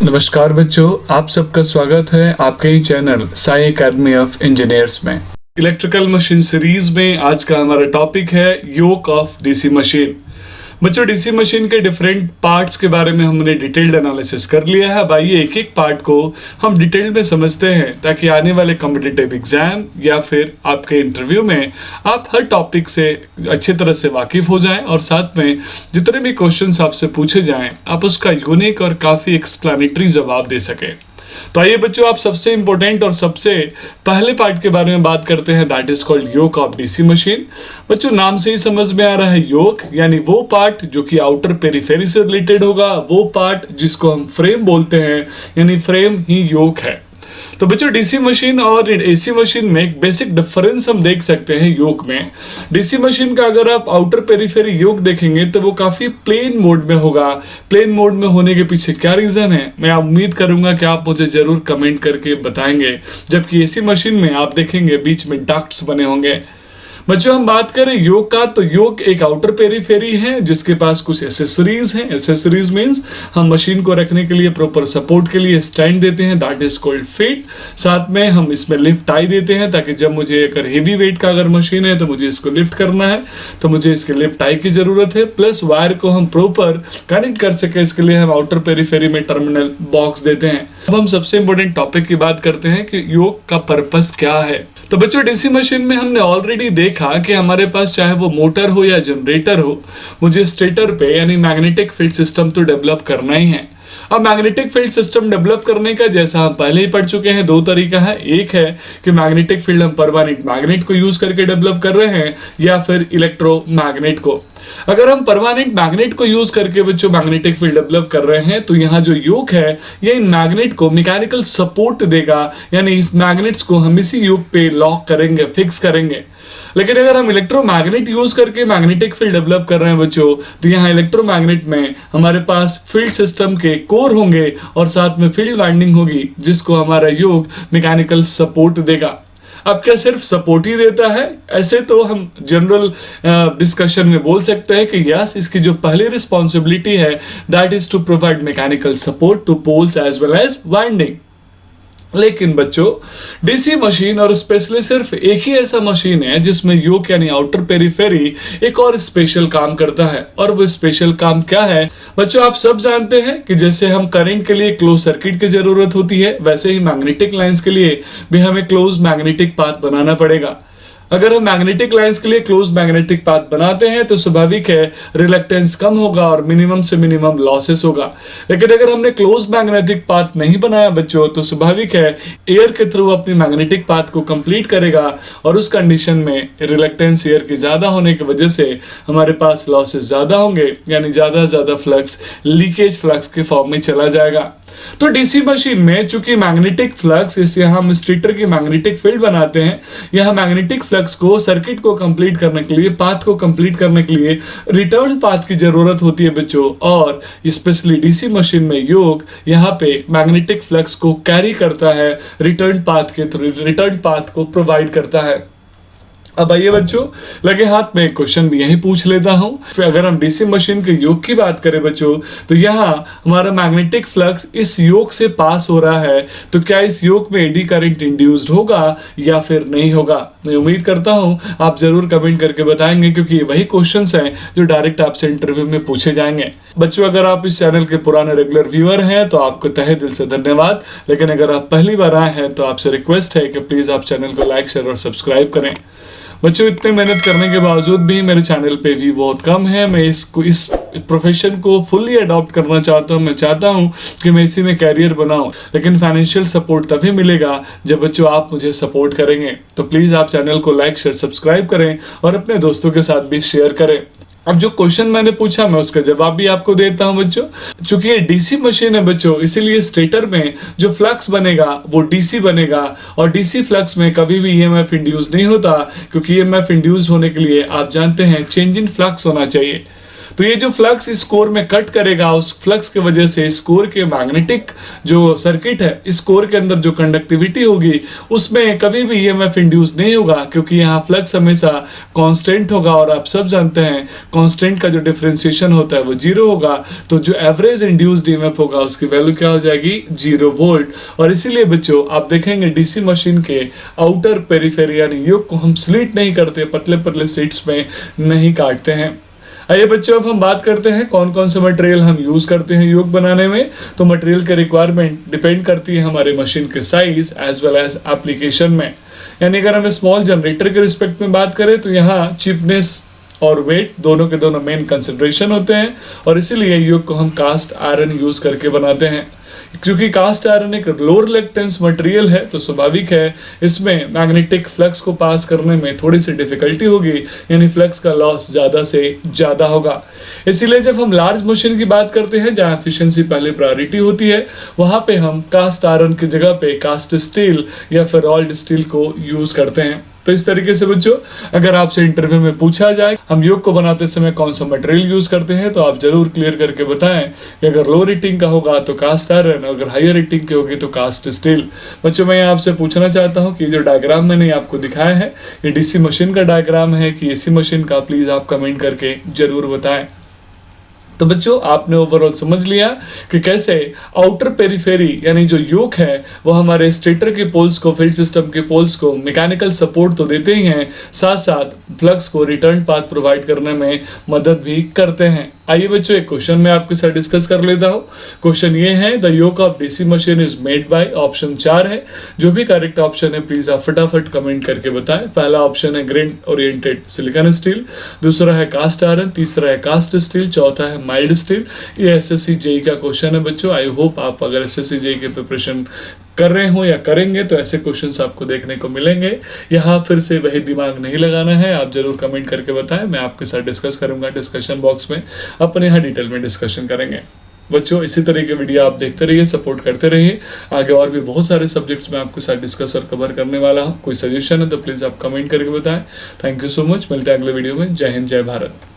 नमस्कार बच्चों, आप सबका स्वागत है आपके ही channel Sai academy of engineers में। इलेक्ट्रिकल मशीन सीरीज में आज का हमारा टॉपिक है योक ऑफ डीसी मशीन। बच्चों, डीसी मशीन के डिफरेंट पार्ट्स के बारे में हमने डिटेल्ड एनालिसिस कर लिया है। अब आइए एक एक पार्ट को हम डिटेल में समझते हैं ताकि आने वाले कॉम्पिटिटिव एग्जाम या फिर आपके इंटरव्यू में आप हर टॉपिक से अच्छी तरह से वाकिफ हो जाएं और साथ में जितने भी क्वेश्चंस आपसे पूछे जाएं आप उसका यूनिक और काफ़ी एक्सप्लेनेटरी जवाब दे सकें। तो आइए बच्चों, आप सबसे इंपॉर्टेंट और सबसे पहले पार्ट के बारे में बात करते हैं, that is called yoke of DC machine. बच्चों, नाम से ही समझ में आ रहा है योक यानी वो पार्ट जो कि आउटर पेरिफेरी से रिलेटेड होगा, वो पार्ट जिसको हम फ्रेम बोलते हैं, यानी फ्रेम ही योक है। तो बच्चों, डीसी मशीन और एसी मशीन में एक बेसिक डिफरेंस हम देख सकते हैं योक में। डीसी मशीन का अगर आप आउटर पेरिफेरी योक देखेंगे तो वो काफी प्लेन मोड में होगा। प्लेन मोड में होने के पीछे क्या रीजन है, मैं उम्मीद करूंगा कि आप मुझे जरूर कमेंट करके बताएंगे। जबकि एसी मशीन में आप देखेंगे बीच में डक्ट्स बने होंगे। बच्चों, हम बात करें योक का तो योक एक आउटर पेरिफेरी है जिसके पास कुछ एसेसरीज हैं। एसेसरीज मींस हम मशीन को रखने के लिए प्रॉपर सपोर्ट के लिए स्टैंड देते हैं, दैट इज कॉल्ड फीट। साथ में हम इसमें लिफ्ट टाई देते हैं ताकि जब मुझे अगर हेवी वेट का अगर मशीन है तो मुझे इसको लिफ्ट करना है तो मुझे इसके लिफ्ट टाई की जरूरत है। प्लस वायर को हम प्रॉपर कनेक्ट कर सके इसके लिए हम आउटर पेरिफेरी में टर्मिनल बॉक्स देते हैं। अब हम सबसे इंपॉर्टेंट टॉपिक की बात करते हैं कि योक का पर्पस क्या है। तो बच्चों, डीसी मशीन में हमने ऑलरेडी देखा कि हमारे पास चाहे वो मोटर हो या जनरेटर हो, मुझे स्टेटर पे यानी मैग्नेटिक फील्ड सिस्टम तो डेवलप करना ही है। अब मैग्नेटिक फील्ड सिस्टम डेवलप करने का जैसा हम पहले ही पढ़ चुके हैं, दो तरीका है। एक है कि मैग्नेटिक फील्ड हम परमानेंट मैग्नेट को यूज करके डेवलप कर रहे हैं या फिर इलेक्ट्रोमैग्नेट को। अगर हम परमानेंट मैग्नेट को यूज करके बच्चों मैग्नेटिक फील्ड डेवलप कर रहे हैं तो यहाँ जो योक है ये इन मैग्नेट को मैकेनिकल सपोर्ट देगा, यानी इस मैग्नेट्स को हम इसी योक पे लॉक करेंगे, फिक्स करेंगे। लेकिन अगर हम इलेक्ट्रोमैग्नेट यूज करके मैग्नेटिक फील्ड डेवलप कर रहे हैं बच्चों, तो यहाँ इलेक्ट्रोमैग्नेट में हमारे पास फील्ड सिस्टम के कोर होंगे और साथ में फील्ड वाइंडिंग होगी जिसको हमारा योक मैकेनिकल सपोर्ट देगा। अब क्या सिर्फ सपोर्ट ही देता है? ऐसे तो हम जनरल डिस्कशन में बोल सकते हैं कि यस, इसकी जो पहली रिस्पॉन्सिबिलिटी है that is to provide mechanical support to poles as well as winding. लेकिन बच्चों, डीसी मशीन और स्पेशली सिर्फ एक ही ऐसा मशीन है जिसमें योक यानी आउटर पेरिफेरी एक और स्पेशल काम करता है। और वो स्पेशल काम क्या है बच्चों, आप सब जानते हैं कि जैसे हम करंट के लिए क्लोज सर्किट की जरूरत होती है, वैसे ही मैग्नेटिक लाइंस के लिए भी हमें क्लोज मैग्नेटिक पाथ बनाना पड़ेगा। अगर हम मैग्नेटिक लाइंस के लिए क्लोज मैग्नेटिक पाथ बनाते हैं तो स्वाभाविक है रिलक्टेंस कम होगा और मिनिमम से मिनिमम लॉसेस होगा। लेकिन अगर हमने क्लोज मैग्नेटिक पाथ नहीं बनाया बच्चों तो स्वाभाविक है एयर के थ्रू अपनी मैग्नेटिक पाथ को कंप्लीट करेगा और उस कंडीशन में रिलक्टेंस एयर की ज्यादा होने की वजह से हमारे पास लॉसेस ज्यादा होंगे, यानी ज्यादा फ्लक्स लीकेज फ्लक्स के फॉर्म में चला जाएगा। तो डीसी मशीन में चूंकि मैग्नेटिक फ्लक्स इस यहाँ हम स्टेटर की मैग्नेटिक फील्ड बनाते हैं, यहाँ मैग्नेटिक फ्लक्स को सर्किट को कंप्लीट करने के लिए, पाथ को कंप्लीट करने के लिए रिटर्न पाथ की जरूरत होती है बच्चों। और स्पेशली डीसी मशीन में योक यहाँ पे मैग्नेटिक फ्लक्स को कैरी करता है, रिटर्न पाथ के थ्रू रिटर्न पाथ को प्रोवाइड करता है। अब आइए बच्चों, लगे हाथ में एक क्वेश्चन भी यही पूछ लेता हूं। फिर अगर हम डीसी मशीन के योक की बात करें बच्चों, तो यहाँ हमारा मैग्नेटिक फ्लक्स इस योक से पास हो रहा है, तो क्या इस योक में एडी करंट इंड्यूस्ड होगा या फिर नहीं होगा? मैं उम्मीद करता हूं आप जरूर कमेंट करके बताएंगे, क्योंकि वही क्वेश्चंस हैं जो डायरेक्ट आपसे इंटरव्यू में पूछे जाएंगे। बच्चों, अगर आप इस चैनल के पुराने रेगुलर व्यूअर हैं तो आपको तहे दिल से धन्यवाद। लेकिन अगर आप पहली बार आए हैं तो आपसे रिक्वेस्ट है कि प्लीज आप चैनल को लाइक, शेयर और सब्सक्राइब करें। बच्चों, इतने मेहनत करने के बावजूद भी मेरे चैनल पे भी बहुत कम है। मैं इस प्रोफेशन को फुल्ली अडॉप्ट करना चाहता हूँ। मैं चाहता हूँ कि मैं इसी में कैरियर बनाऊँ, लेकिन फाइनेंशियल सपोर्ट तभी मिलेगा जब बच्चों आप मुझे सपोर्ट करेंगे। तो प्लीज आप चैनल को लाइक, शेयर, सब्सक्राइब करें और अपने दोस्तों के साथ भी शेयर करें। अब जो क्वेश्चन मैंने पूछा मैं उसका जवाब भी आपको देता हूं बच्चों। चूंकि ये डीसी मशीन है बच्चों, इसीलिए स्टेटर में जो फ्लक्स बनेगा वो डीसी बनेगा और डीसी फ्लक्स में कभी भी ईएमएफ इंड्यूस नहीं होता, क्योंकि ईएमएफ इंड्यूस होने के लिए आप जानते हैं चेंज इन फ्लक्स होना चाहिए। तो ये जो फ्लक्स इस कोर में कट करेगा, उस फ्लक्स की वजह से इस कोर के मैग्नेटिक जो सर्किट है, इस कोर के अंदर जो कंडक्टिविटी होगी उसमें कभी भी ईएमएफ इंड्यूस नहीं होगा, क्योंकि यहाँ फ्लक्स हमेशा कांस्टेंट होगा और आप सब जानते हैं कांस्टेंट का जो डिफरेंशिएशन होता है वो 0 होगा। तो जो एवरेज इंड्यूस्ड ईएमएफ होगा उसकी वैल्यू क्या हो जाएगी, 0 वोल्ट। और इसीलिए बच्चों आप देखेंगे डीसी मशीन के आउटर पेरिफेरी यानी योक को हम स्लिट नहीं करते, पतले पतले स्लिट्स में नहीं काटते हैं। आइए बच्चों अब हम बात करते हैं कौन कौन से मटेरियल हम यूज करते हैं योक बनाने में। तो मटेरियल के रिक्वायरमेंट डिपेंड करती है हमारे मशीन के size as well as application में। यानी अगर हम स्मॉल जनरेटर के रिस्पेक्ट में बात करें तो यहाँ चिपनेस और वेट दोनों के दोनों मेन कंसिडरेशन होते हैं, और इसीलिए योक को हम कास्ट आयरन यूज करके बनाते हैं। क्योंकि कास्ट आयरन एक लो रिलेक्टेंस मटेरियल है तो स्वाभाविक है इसमें मैग्नेटिक फ्लक्स को पास करने में थोड़ी सी डिफिकल्टी होगी, यानी फ्लक्स का लॉस ज़्यादा से ज़्यादा होगा। इसीलिए जब हम लार्ज मशीन की बात करते हैं जहाँ एफिशिएंसी पहले प्रायोरिटी होती है, वहाँ पे हम कास्ट आयरन की जगह पे कास्ट स्टील या फिर रोल्ड स्टील को यूज करते हैं। तो इस तरीके से बच्चों अगर आपसे इंटरव्यू में पूछा जाए हम योक को बनाते समय कौन सा मटेरियल यूज करते हैं तो आप जरूर क्लियर करके बताएं कि अगर लो रेटिंग का होगा तो कास्ट आयरन, अगर हायर रेटिंग की होगी तो कास्ट स्टील। बच्चों मैं आपसे पूछना चाहता हूं कि जो डायग्राम मैंने आपको दिखाया है ये डीसी मशीन का डायग्राम है कि एसी मशीन का, प्लीज आप कमेंट करके जरूर बताएं। तो बच्चों आपने ओवरऑल समझ लिया कि कैसे आउटर पेरिफेरी यानी जो योक है वो हमारे स्टेटर के पोल्स को, फील्ड सिस्टम के पोल्स को मैकेनिकल सपोर्ट तो देते ही हैं, साथ साथ फ्लक्स को रिटर्न पाथ प्रोवाइड करने में मदद भी करते हैं। आइए बच्चों एक क्वेश्चन मैं आपके साथ डिस्कस कर लेता हूँ। क्वेश्चन ये है the yoke of DC machine is made by, option 4 है। जो भी करेक्ट ऑप्शन है प्लीज आप फटाफट कमेंट करके बताएं। पहला ऑप्शन है ग्रेन ओरिएंटेड सिलिकॉन स्टील, दूसरा है कास्ट आयरन, तीसरा है कास्ट स्टील, चौथा है माइल्ड स्टील। ये एसएससी जेई का क्वेश्चन है बच्चों। आई होप आप अगर एसएससी जेई के प्रिपरेशन कर रहे हो या करेंगे तो ऐसे क्वेश्चंस आपको देखने को मिलेंगे। यहाँ फिर से वही दिमाग नहीं लगाना है, आप जरूर कमेंट करके बताएं, मैं आपके साथ डिस्कस करूंगा डिस्कशन बॉक्स में, अपने यहाँ डिटेल में डिस्कशन करेंगे। बच्चों इसी तरह के वीडियो आप देखते रहिए, सपोर्ट करते रहिए। आगे और भी बहुत सारे सब्जेक्ट्स में आपके साथ डिस्कस और कवर करने वाला हूँ। कोई सजेशन है तो प्लीज़ आप कमेंट करके बताएं। थैंक यू सो मच, मिलते हैं अगले वीडियो में। जय हिंद, जय भारत।